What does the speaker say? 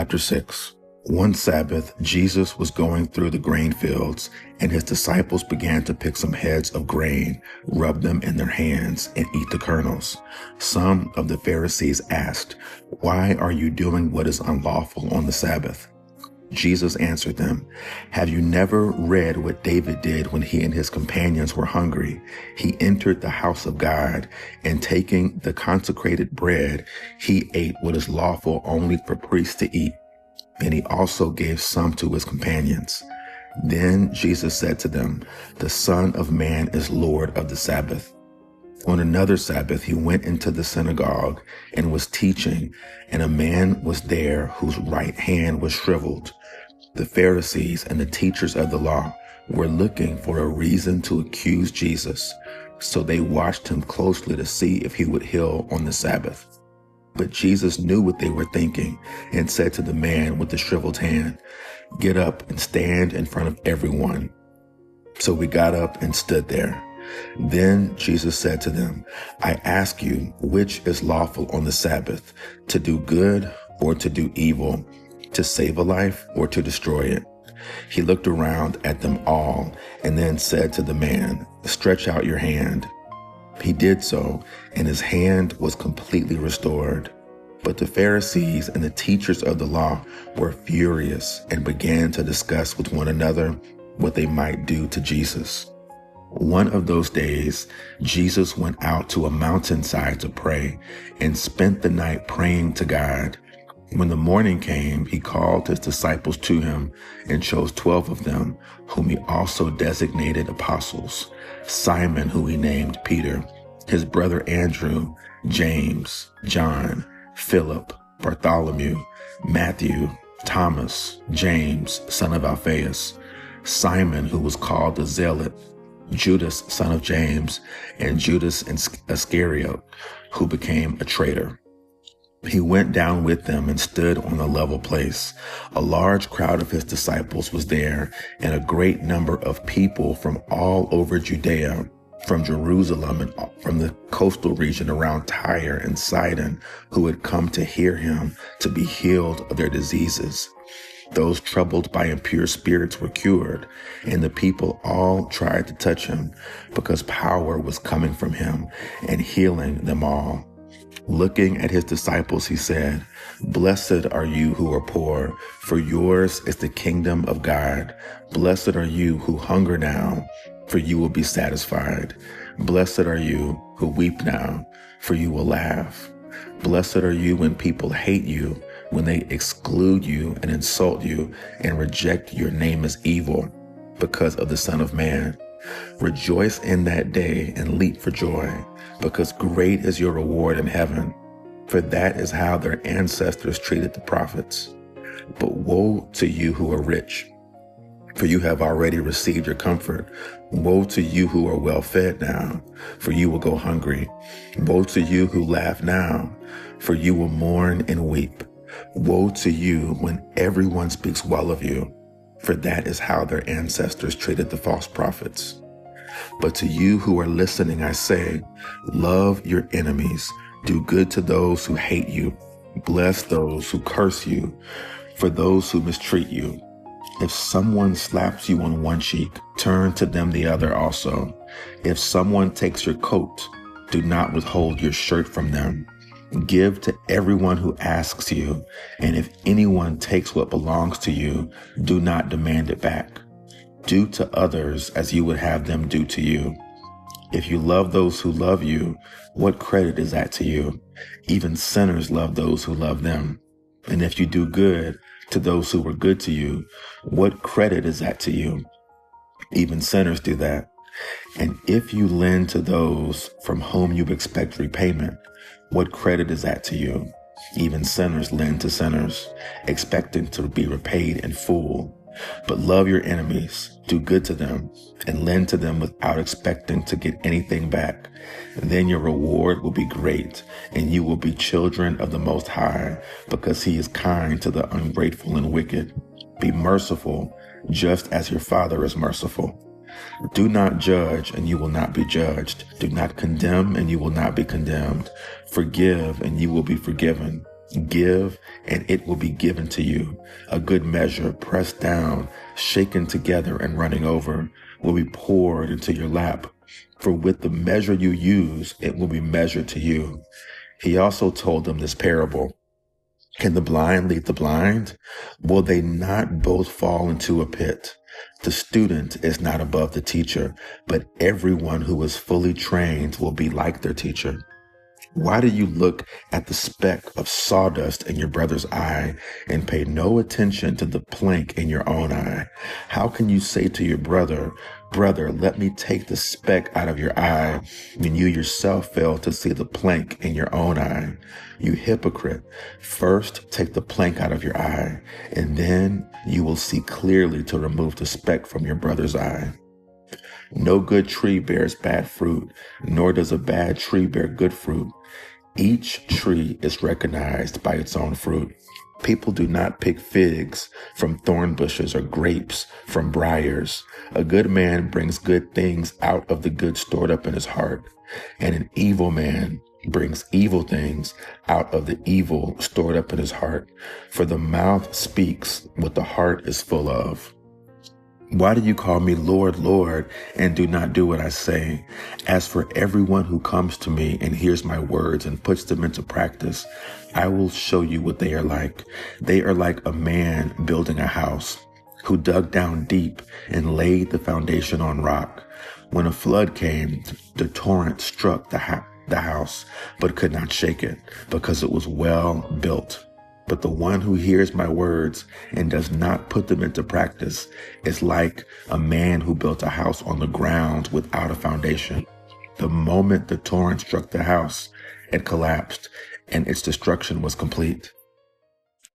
Chapter 6. One Sabbath, Jesus was going through the grain fields, and his disciples began to pick some heads of grain, rub them in their hands, and eat the kernels. Some of the Pharisees asked, "Why are you doing what is unlawful on the Sabbath?" Jesus answered them, "Have you never read what David did when he and his companions were hungry? He entered the house of God, and taking the consecrated bread, he ate what is lawful only for priests to eat. And he also gave some to his companions." Then Jesus said to them, "The Son of Man is Lord of the Sabbath." On another Sabbath, he went into the synagogue and was teaching, and a man was there whose right hand was shriveled. The Pharisees and the teachers of the law were looking for a reason to accuse Jesus, so they watched him closely to see if he would heal on the Sabbath. But Jesus knew what they were thinking and said to the man with the shriveled hand, "Get up and stand in front of everyone." So he got up and stood there. Then Jesus said to them, "I ask you, which is lawful on the Sabbath, to do good or to do evil, to save a life or to destroy it?" He looked around at them all and then said to the man, "Stretch out your hand." He did so, and his hand was completely restored. But the Pharisees and the teachers of the law were furious and began to discuss with one another what they might do to Jesus. One of those days, Jesus went out to a mountainside to pray and spent the night praying to God. When the morning came, he called his disciples to him and chose 12 of them, whom he also designated apostles: Simon, who he named Peter, his brother Andrew, James, John, Philip, Bartholomew, Matthew, Thomas, James, son of Alphaeus, Simon, who was called the Zealot, Judas, son of James, and Judas Iscariot, who became a traitor. He went down with them and stood on a level place. A large crowd of his disciples was there, and a great number of people from all over Judea, from Jerusalem and from the coastal region around Tyre and Sidon, who had come to hear him to be healed of their diseases. Those troubled by impure spirits were cured, and the people all tried to touch him, because power was coming from him and healing them all. Looking at his disciples, he said, "Blessed are you who are poor, for yours is the kingdom of God. Blessed are you who hunger now, for you will be satisfied. Blessed are you who weep now, for you will laugh. Blessed are you when people hate you, when they exclude you and insult you and reject your name as evil because of the Son of Man. Rejoice in that day and leap for joy, because great is your reward in heaven, for that is how their ancestors treated the prophets. But woe to you who are rich, for you have already received your comfort. Woe to you who are well fed now, for you will go hungry. Woe to you who laugh now, for you will mourn and weep. Woe to you when everyone speaks well of you, for that is how their ancestors treated the false prophets. But to you who are listening, I say, love your enemies, do good to those who hate you, bless those who curse you, for those who mistreat you. If someone slaps you on one cheek, turn to them the other also. If someone takes your coat, do not withhold your shirt from them. Give to everyone who asks you, and if anyone takes what belongs to you, do not demand it back. Do to others as you would have them do to you. If you love those who love you, what credit is that to you? Even sinners love those who love them. And if you do good to those who were good to you, what credit is that to you? Even sinners do that. And if you lend to those from whom you expect repayment, what credit is that to you? Even sinners lend to sinners, expecting to be repaid in full. But love your enemies, do good to them, and lend to them without expecting to get anything back. Then your reward will be great, and you will be children of the Most High, because He is kind to the ungrateful and wicked. Be merciful, just as your Father is merciful. Do not judge, and you will not be judged. Do not condemn, and you will not be condemned. Forgive, and you will be forgiven. Give, and it will be given to you. A good measure, pressed down, shaken together, and running over, will be poured into your lap. For with the measure you use, it will be measured to you. He also told them this parable. Can the blind lead the blind? Will they not both fall into a pit? The student is not above the teacher, but everyone who is fully trained will be like their teacher. Why do you look at the speck of sawdust in your brother's eye and pay no attention to the plank in your own eye? How can you say to your brother, "Brother, let me take the speck out of your eye," when you yourself fail to see the plank in your own eye? You hypocrite, first take the plank out of your eye, and then you will see clearly to remove the speck from your brother's eye. No good tree bears bad fruit, nor does a bad tree bear good fruit. Each tree is recognized by its own fruit. People do not pick figs from thorn bushes or grapes from briars. A good man brings good things out of the good stored up in his heart, and an evil man brings evil things out of the evil stored up in his heart. For the mouth speaks what the heart is full of. Why do you call me Lord, Lord, and do not do what I say? As for everyone who comes to me and hears my words and puts them into practice, I will show you what they are like. They are like a man building a house who dug down deep and laid the foundation on rock. When a flood came, the torrent struck the house, but could not shake it because it was well built. But the one who hears my words and does not put them into practice is like a man who built a house on the ground without a foundation. The moment the torrent struck the house, it collapsed, and its destruction was complete.